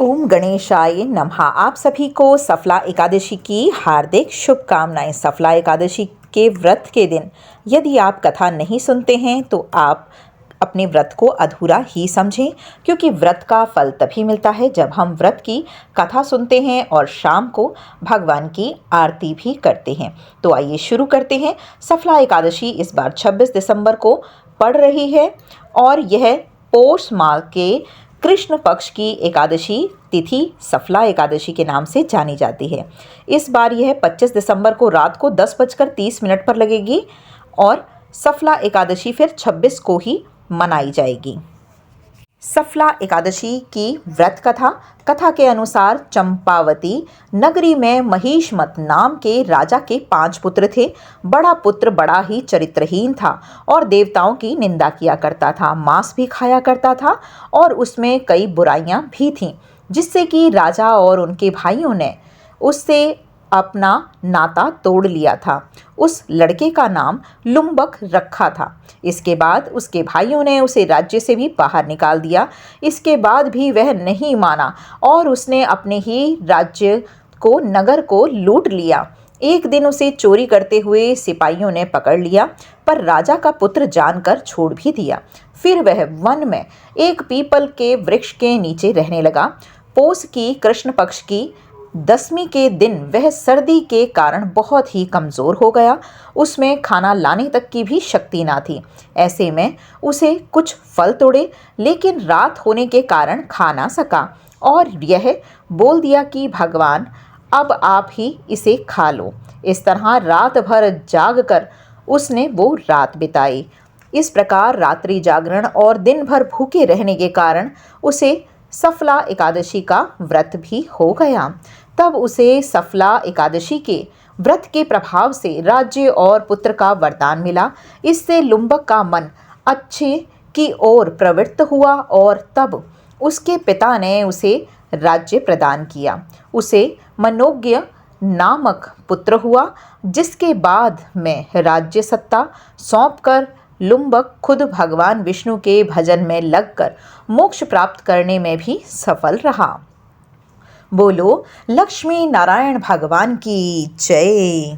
ओम गणेशाय नमः। आप सभी को सफला एकादशी की हार्दिक शुभकामनाएं। सफला एकादशी के व्रत के दिन यदि आप कथा नहीं सुनते हैं तो आप अपने व्रत को अधूरा ही समझें, क्योंकि व्रत का फल तभी मिलता है जब हम व्रत की कथा सुनते हैं और शाम को भगवान की आरती भी करते हैं। तो आइए शुरू करते हैं। सफला एकादशी इस बार 26 दिसंबर को पड़ रही है और यह पौष माह के कृष्ण पक्ष की एकादशी तिथि सफला एकादशी के नाम से जानी जाती है। इस बार यह 25 दिसंबर को रात को 10:30 पर लगेगी और सफला एकादशी फिर 26 को ही मनाई जाएगी। सफला एकादशी की व्रत कथा के अनुसार चंपावती नगरी में महिष्मत नाम के राजा के 5 पुत्र थे। बड़ा पुत्र बड़ा ही चरित्रहीन था और देवताओं की निंदा किया करता था, मांस भी खाया करता था और उसमें कई बुराइयां भी थीं, जिससे कि राजा और उनके भाइयों ने उससे अपना नाता तोड़ लिया था। उस लड़के का नाम लुम्बक रखा था। इसके बाद उसके भाइयों ने उसे राज्य से भी बाहर निकाल दिया। इसके बाद भी वह नहीं माना और उसने अपने ही राज्य को, नगर को लूट लिया। एक दिन उसे चोरी करते हुए सिपाहियों ने पकड़ लिया, पर राजा का पुत्र जानकर छोड़ भी दिया। फिर वह वन में एक पीपल के वृक्ष के नीचे रहने लगा। पौष की कृष्ण पक्ष की 10वीं के दिन वह सर्दी के कारण बहुत ही कमज़ोर हो गया। उसमें खाना लाने तक की भी शक्ति ना थी। ऐसे में उसे कुछ फल तोड़े, लेकिन रात होने के कारण खा ना सका और यह बोल दिया कि भगवान अब आप ही इसे खा लो। इस तरह रात भर जाग कर उसने वो रात बिताई। इस प्रकार रात्रि जागरण और दिन भर भूखे रहने के कारण उसे सफला एकादशी का व्रत भी हो गया। तब उसे सफला एकादशी के व्रत के प्रभाव से राज्य और पुत्र का वरदान मिला। इससे लुम्बक का मन अच्छे की ओर प्रवृत्त हुआ और तब उसके पिता ने उसे राज्य प्रदान किया। उसे मनोज्ञ नामक पुत्र हुआ, जिसके बाद में राज्य सत्ता सौंपकर लुम्बक खुद भगवान विष्णु के भजन में लगकर मोक्ष प्राप्त करने में भी सफल रहा। बोलो लक्ष्मी नारायण भगवान की जय।